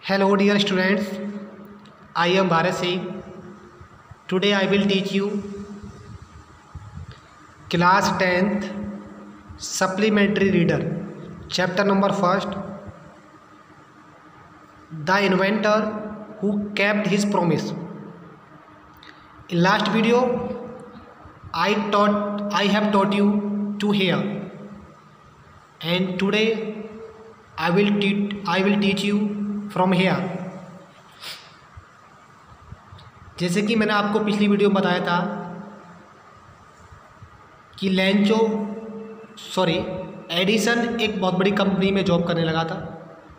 Hello dear students, I am Bharat Singh. Today I will teach you class 10th supplementary reader chapter number 1st, the inventor who kept his promise. In last video I have taught you to hear, and today I will teach you from here. जैसे कि मैंने आपको पिछली video में बताया था कि Edison एक बहुत बड़ी कंपनी में जॉब करने लगा था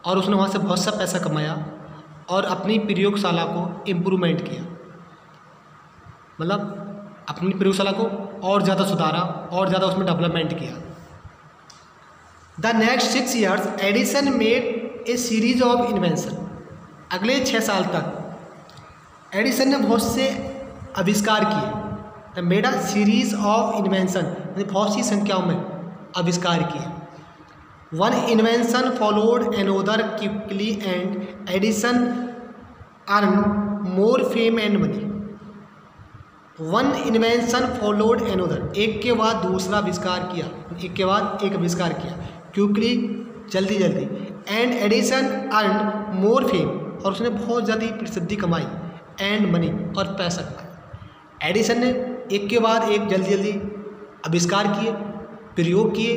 और उसने वहाँ से बहुत सा पैसा कमाया और अपनी प्रयोगशाला को इम्प्रूवमेंट किया, मतलब अपनी प्रयोगशाला को और ज़्यादा सुधारा और ज़्यादा उसमें डेवलपमेंट किया। The next 6 years Edison made a series of invention. अगले 6 साल तक एडिसन ने बहुत से आविष्कार किए। The made a series of invention, बहुत सी संख्याओं में आविष्कार किए। One invention followed another quickly and Edison earn more fame and money. One invention followed another, एक के बाद दूसरा आविष्कार किया, एक के बाद एक आविष्कार किया, क्विकली जल्दी जल्दी, and Edison earn more fame, और उसने बहुत ज़्यादा प्रसिद्धि कमाई, एंड मनी, और पैसा कमाया। एडिसन ने एक के बाद एक जल्दी जल्दी आविष्कार किए, प्रयोग किए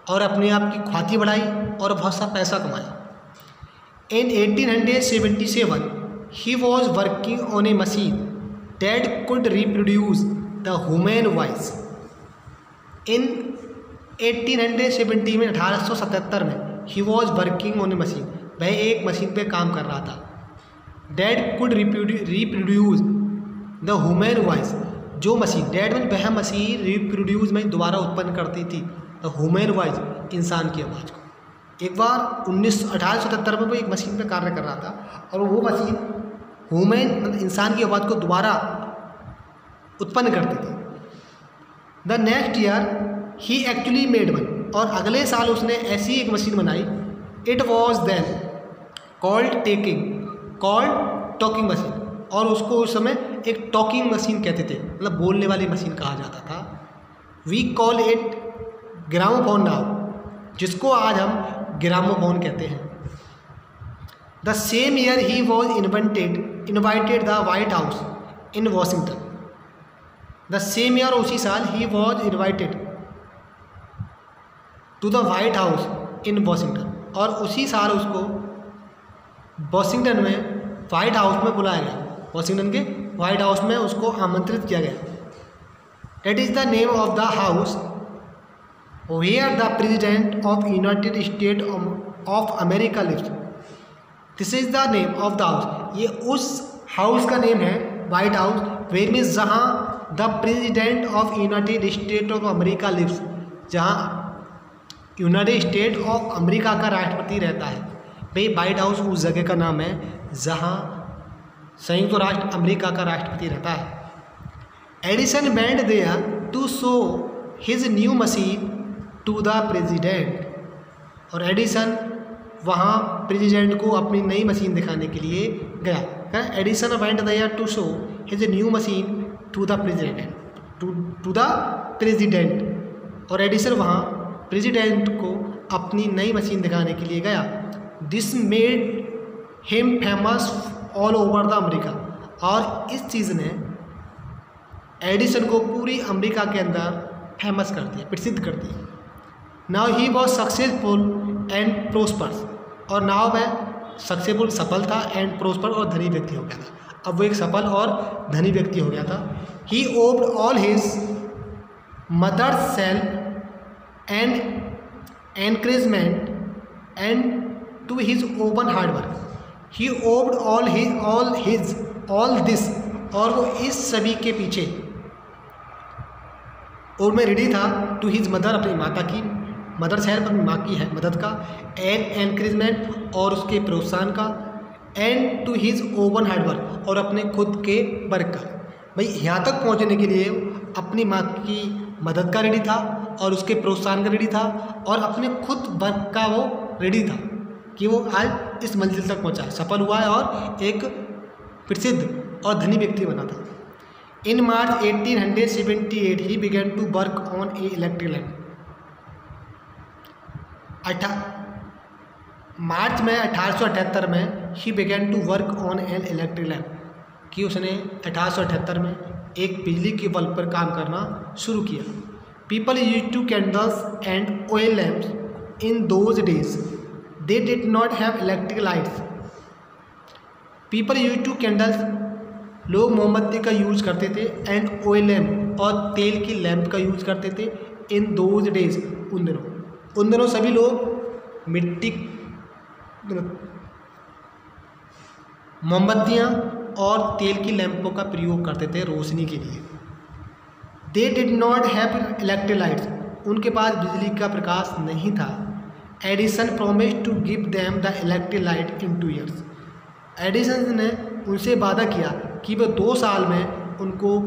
और अपने आप की ख्याति बढ़ाई और बहुत सा पैसा कमाया। In 1877 he was working on a machine that could reproduce the human voice. In 1870 में 1877 में he was working on a machine, वह एक मशीन पे काम कर रहा था। That could reproduce the human voice, जो मशीन, डैड में वह मशीन रिप्रोड्यूस में दोबारा उत्पन्न करती थी द ह्यूमन वॉइस, इंसान की आवाज़ को। एक बार 1877 में वो एक मशीन पे कार्य कर रहा था और वो मशीन ह्यूमन मतलब इंसान की आवाज़ को दोबारा उत्पन्न करती थी। The next year he actually made one, और अगले साल उसने ऐसी एक मशीन बनाई। It was then called talking machine, और उसको उस समय एक टॉकिंग मशीन कहते थे, मतलब बोलने वाली मशीन कहा जाता था। We call it gramophone now, जिसको आज हम ग्रामोफोन कहते हैं। The same year he was invited the White House in Washington. The same year, उसी साल, he was invited to the White House in Washington, और उसी साल उसको वॉशिंगटन में वाइट हाउस में बुलाया गया। वॉशिंगटन के वाइट हाउस में उसको आमंत्रित किया गया। That is the name of the house where the president of United State of America lives. This is the name of the house, ये उस हाउस का नेम है, वाइट हाउस, वेयर मीन्स जहाँ the president of United State of America lives, जहाँ United State of America का राष्ट्रपति रहता है। भाई वाइट हाउस उस जगह का नाम है जहाँ संयुक्त राष्ट्र अमेरिका का राष्ट्रपति रहता है। Edison went there to show his new machine to the president, और एडिसन वहाँ प्रेसिडेंट को अपनी नई मशीन दिखाने के लिए गया। Edison went there to show his new machine to the president, और एडिसन वहाँ प्रेसिडेंट को अपनी नई मशीन दिखाने के लिए गया। This made him famous all over the America, और इस चीज़ ने एडिसन को पूरी अमेरिका के अंदर फेमस कर दिया, प्रसिद्ध कर दिया। Now he was successful and prospers, और नाउ वह सक्सेसफुल, सफल था, एंड प्रोस्पर, और धनी व्यक्ति हो गया था। अब वो एक सफल और धनी व्यक्ति हो गया था। He owed all his mother's self and encouragement and to his open hard work. He owed all this, और वो इस सभी के पीछे और में रेडी था, टू हिज मदर, अपनी माता की, मदर्स हेल्प, अपनी माँ की है मदद का, एंड एनकरेजमेंट, और उसके प्रोत्साहन का, and to his own hard work, और अपने खुद के वर्क का। भाई यहाँ तक पहुँचने के लिए अपनी माँ की मदद का रेडी था और उसके प्रोत्साहन का रेडी था और अपने खुद वर्क का वो रेडी था। कि वो आज इस मंजिल तक पहुंचा, सफल हुआ है और एक प्रसिद्ध और धनी व्यक्ति बना था। In March 1878 he began to work on a electric lamp. March में 1878 में he began to work on an electric lamp, कि उसने 1878 में एक बिजली के बल्ब पर काम करना शुरू किया। People use to candles and oil lamps in those days, they did not have electric lights. People use to candles, लोग मोमबत्ती का यूज करते थे, एंड ऑयल लैम्प और तेल की लैम्प का यूज करते थे। इन दोज डेज, उन दिनों सभी लोग मिट्टी मोमबत्तियाँ और तेल की लैंपों का प्रयोग करते थे रोशनी के लिए। They did not have electric lights, उनके पास बिजली का प्रकाश नहीं था। Edison promise to give them the electric light in 2 years। एडिसन ने उनसे वादा किया कि वह 2 साल में उनको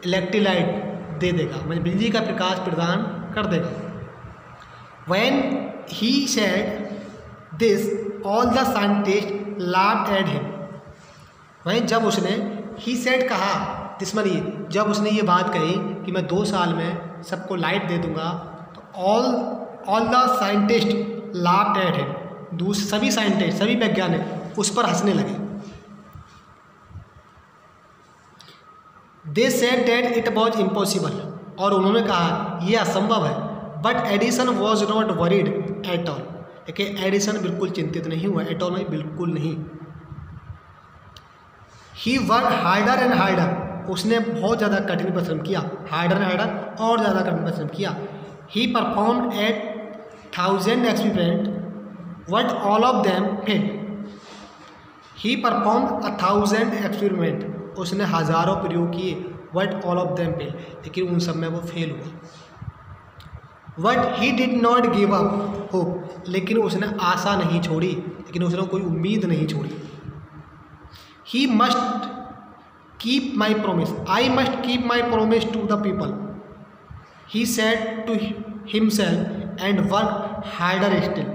इलेक्ट्रिक लाइट दे देगा, मतलब बिजली का प्रकाश प्रदान कर देगा। When he said this, all the scientists laughed at him। वहीं जब उसने he said कहा, दिस मानिए जब उसने ये बात कही कि मैं 2 साल में सबको लाइट दे दूंगा, तो all the scientists laughed at him। सभी साइंटिस्ट, सभी वैज्ञानिक उस पर हंसने लगे। They said that it was impossible, और उन्होंने कहा यह असंभव है। But Edison was not worried at all, लेकिन एडिसन बिल्कुल चिंतित नहीं हुआ, एट ऑल नहीं, बिल्कुल नहीं। ही वर्क हार्डर एंड हार्डर, उसने बहुत ज़्यादा कठिन परिश्रम किया, हार्डर एंड हार्डर, और ज़्यादा कठिन परिश्रम किया। ही performed eight 1000 experiment, what all of them fail. He performed 1000 experiment, उसने हज़ारों प्रयोग किए, what all of them fail, लेकिन उन सब में वो फेल हुआ। What he did not give up hope, लेकिन उसने आशा नहीं छोड़ी, लेकिन उसने कोई उम्मीद नहीं छोड़ी। He must keep my promise, I must keep my promise to the people, he said to himself and work harder still.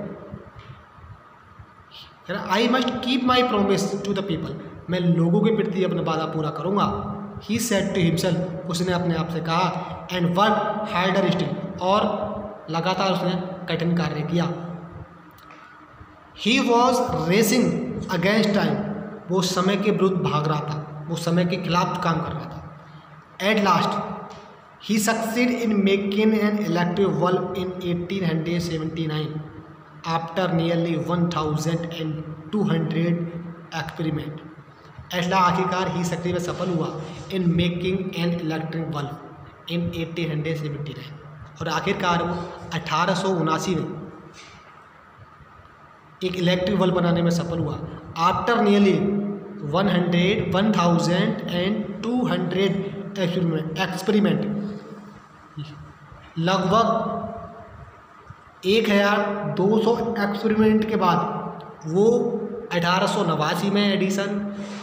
I must keep my promise to the people, मैं लोगों के प्रति अपना वादा पूरा करूँगा। ही सेड टू हिमसेल्फ, उसने अपने आप से कहा, एंड वर्क हार्डर स्टिल, और लगातार उसने कठिन कार्य किया। He was racing against time, वो समय के विरुद्ध भाग रहा था, वो समय के खिलाफ काम कर रहा था। At last he succeed in making an electric bulb in 1879 after nearly 1200 experiment. ऐसा आखिरकार ही सक्सेस में सफल हुआ in making an electric bulb इन 1879, और आखिरकार वो 1879 में एक इलेक्ट्रिक बल्ब बनाने में सफल हुआ। आफ्टर नियरली 1200 एक्सपेरिमेंट, लगभग 1200 एक्सपेरिमेंट के बाद वो 1889 में एडिसन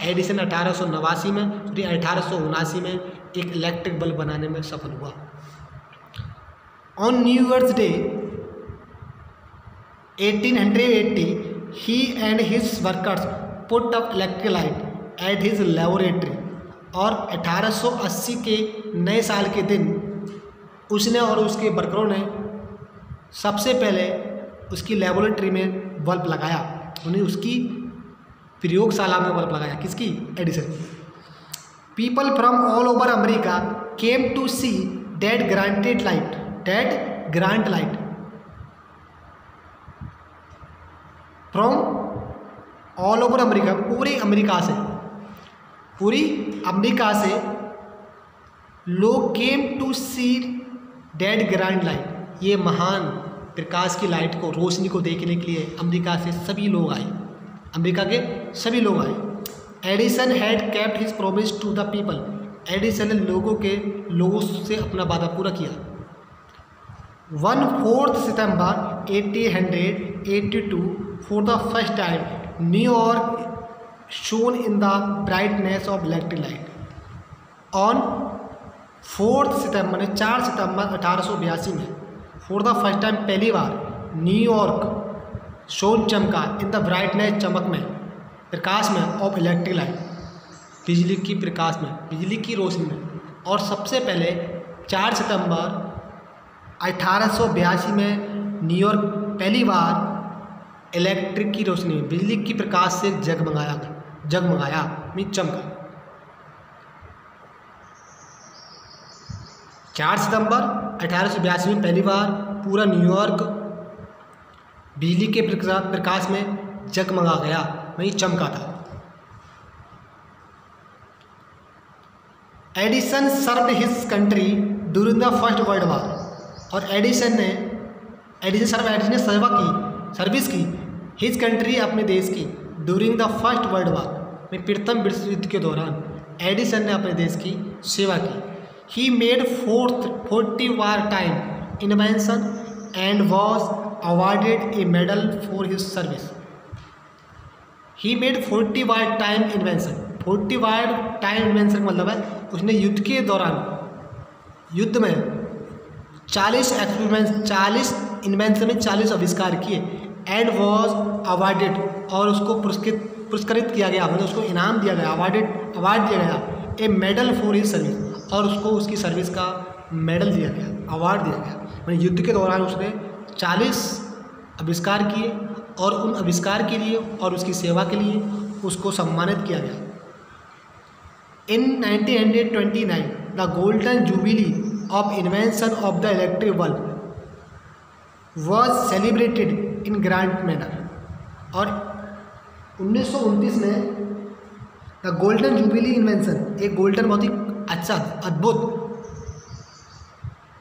1889 में 1879 में एक इलेक्ट्रिक बल्ब बनाने में सफल हुआ। On new years day 1880 he and his workers put up electric light at his laboratory, और 1880 के नए साल के दिन उसने और उसके वर्करों ने सबसे पहले उसकी लेबोरेटरी में बल्ब लगाया, उन्हें उसकी प्रयोगशाला में बल्ब लगाया। किसकी? Edison. People from all over America came to see that granted light, that grant light from all over America, पूरी अमेरिका से लोग came to see that grand light, ये महान प्रकाश की लाइट को, रोशनी को देखने के लिए अमेरिका से सभी लोग आए, अमेरिका के सभी लोग आए। Edison had kept his promise to the people, Edison ने लोगों से अपना वादा पूरा किया। 1 September 1882 for the first time New York shone in the brightness of electric light. On 4 September 4 September 1882 में फॉर द फर्स्ट टाइम, पहली बार न्यूयॉर्क शोन चमका, इन द ब्राइटनेस चमक में, प्रकाश में, ऑफ इलेक्ट्रिक लाइट बिजली की प्रकाश में, बिजली की रोशनी में। और सबसे पहले 4 सितंबर 1882 में न्यूयॉर्क पहली बार इलेक्ट्रिक की रोशनी में, बिजली की प्रकाश से जगमगाया मीन चमका। 4 सितंबर 1882 में पहली बार पूरा न्यूयॉर्क बिजली के प्रकाश में जगमगा गया, वहीं चमका था। Edison served his country during the first world war. और एडिसन ने सर्विस की हिज कंट्री, अपने देश की, during the first world war में, प्रथम विश्व युद्ध के दौरान एडिसन ने अपने देश की सेवा की। He made 40 war time invention and was awarded A medal for his service. He made 40 war time invention. 40 war time invention मतलब है उसने युद्ध के दौरान, युद्ध में 40 इन्वेंशन में 40 आविष्कार किए। एंड वॉज अवार्डेड, और उसको पुरस्कृत किया गया, मतलब उसको इनाम दिया गया, अवार्ड दिया गया, ए मेडल फॉर हिज सर्विस, और उसको उसकी सर्विस का मेडल दिया गया, अवार्ड दिया गया। मतलब युद्ध के दौरान उसने 40 आविष्कार किए और उन आविष्कार के लिए और उसकी सेवा के लिए उसको सम्मानित किया गया। In 1929, the golden jubilee of invention of the electric bulb was celebrated in grand manner। और 1929 में द गोल्डन जुबिली इन्वेंशन, एक गोल्डन बहुत ही अच्छा अद्भुत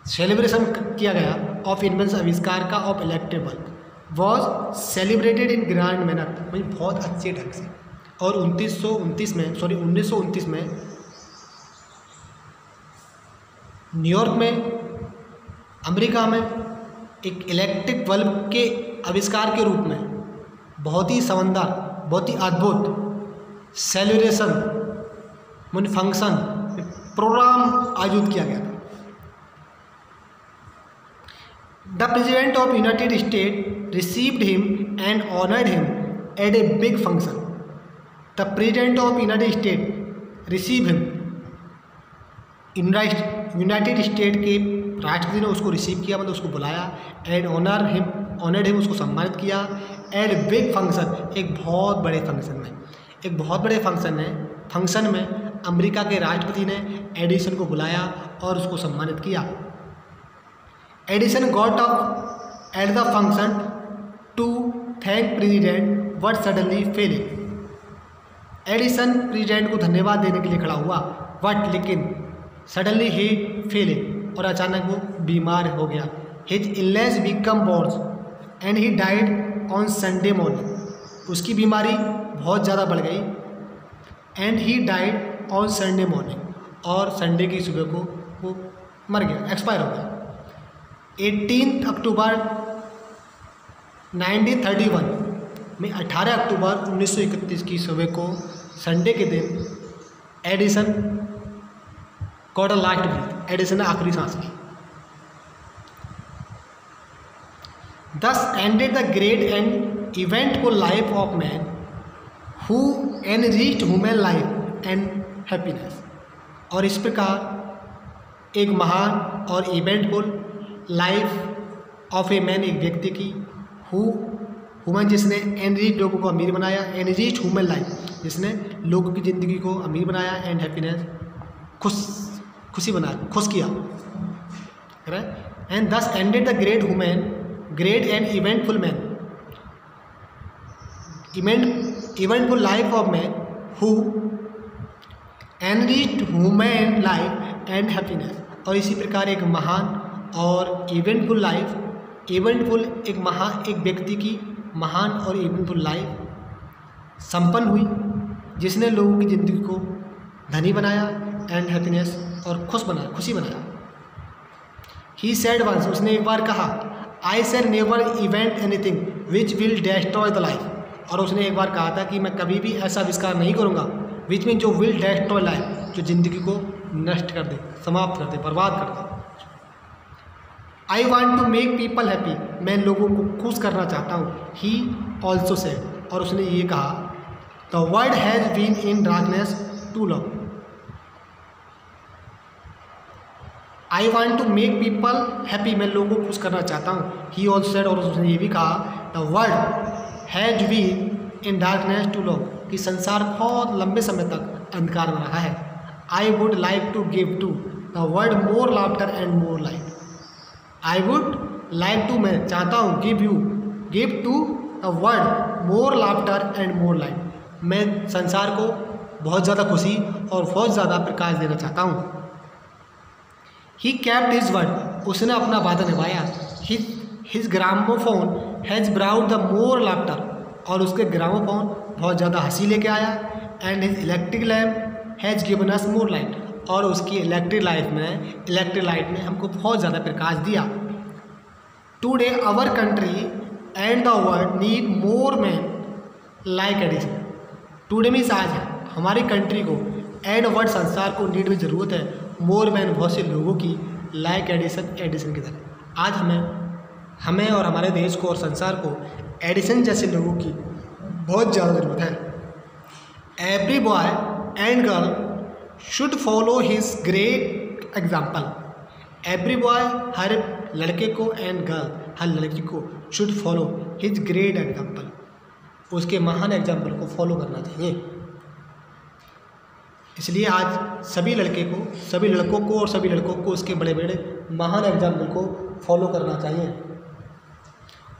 सेलिब्रेशन किया गया ऑफ इन्वेंशन, आविष्कार का, of electric bulb, was celebrated in grand manner, मतलब बहुत अच्छे ढंग से। और 1929 में न्यूयॉर्क में, अमेरिका में एक इलेक्ट्रिक बल्ब के आविष्कार के रूप में बहुत ही शानदार, बहुत ही अद्भुत सेलिब्रेशन फंक्शन प्रोग्राम आयोजित किया गया था। The president of United state received him and honoured him at a big function. The president of United state receive him, United state के राष्ट्रपति ने उसको रिसीव किया, मतलब उसको बुलाया। एंड ऑनर्ड हिम, उसको सम्मानित किया। एट बिग फंक्शन, एक बहुत बड़े फंक्शन में अमेरिका के राष्ट्रपति ने एडिसन को बुलाया और उसको सम्मानित किया। Edison got up at the function to thank president but suddenly fell. Edison president को धन्यवाद देने के लिए खड़ा हुआ, बट लेकिन सडनली ही फेल, और अचानक वो बीमार हो गया। His illness become verse and he died on Sunday morning. उसकी बीमारी बहुत ज़्यादा बढ़ गई। And he died on Sunday morning, और संडे की सुबह को वो मर गया, एक्सपायर हो गया। 18 अक्टूबर 1931 में, 18 अक्टूबर 1931 की सुबह को, संडे के दिन, Edison got a last breath, Edison ने आखिरी सांस ली। Thus ended the great and eventful life of man who enriched human life and happiness। और इस प्रकार एक महान और eventful life of a man, एक व्यक्ति की, ह्यूमन, जिसने एनरिच, लोगों को अमीर बनाया, एनरिच ह्यूमन लाइफ, जिसने लोगों की ज़िंदगी को अमीर बनाया, एंड हैप्पीनेस, खुश किया। एंड दस ended the great and eventful man, eventful life of man who enriched human life and happiness. और इसी प्रकार एक महान और इवेंटफुल लाइफ, एक व्यक्ति की महान और इवेंटफुल लाइफ संपन्न हुई, जिसने लोगों की ज़िंदगी को धनी बनाया, एंड हैप्पीनेस, और खुशी बनाया। ही सेड वंस, उसने एक बार कहा, I shall never invent anything which will destroy the life. और उसने एक बार कहा था कि मैं कभी भी ऐसा आविष्कार नहीं करूँगा विच मीन जो विल डेस्ट्रॉय लाइफ, जो ज़िंदगी को नष्ट कर दे, समाप्त कर दे, बर्बाद कर दे। I want to make people happy, मैं लोगों को खुश करना चाहता हूँ। ही ऑल्सो सेड, और उसने ये कहा, the world has been in darkness too long. I want to make people happy, मैं लोगों को खुश करना चाहता हूँ। ही ऑल्सो सेड, और उसने ये भी कहा, the world has been in darkness too long, कि संसार बहुत लंबे समय तक अंधकार में रहा है। I would like to give to the world more laughter and more light. I would like to, मैं चाहता हूँ, give to the world more laughter and more light, मैं संसार को बहुत ज़्यादा खुशी और बहुत ज़्यादा प्रकाश देना चाहता हूँ। ही कैप्ट हिज वर्ड, उसने अपना वादा निभाया। His gramophone has brought the more laughter, और उसके ग्रामोफोन बहुत ज़्यादा हंसी लेके आया। And his electric lamp has given us more light, और उसकी इलेक्ट्रिक लाइट ने हमको बहुत ज़्यादा प्रकाश दिया। Today our country and the world need more man like Edison. Today means आज है, हमारी कंट्री को, एंड वर्ल्ड संसार को नीड में ज़रूरत है मोर मैन, बहुत से लोगों की, लाइक एडिसन की तरह। आज हमें और हमारे देश को और संसार को एडिसन जैसे लोगों की बहुत ज़्यादा ज़रूरत है। Every boy and girl should follow his great example. Every boy, हर लड़के को, एंड गर्ल, हर लड़की को, should follow his great example, उसके महान एग्जाम्पल को फॉलो करना चाहिए। इसलिए आज सभी लड़कों को और सभी लड़कों को उसके बड़े बड़े महान एग्जाम्पल को फॉलो करना चाहिए।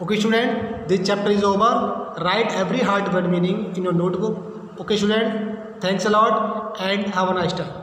Okay student, this chapter is over. Right every hard word meaning in your notebook. Okay student, thanks a lot and have a nice time.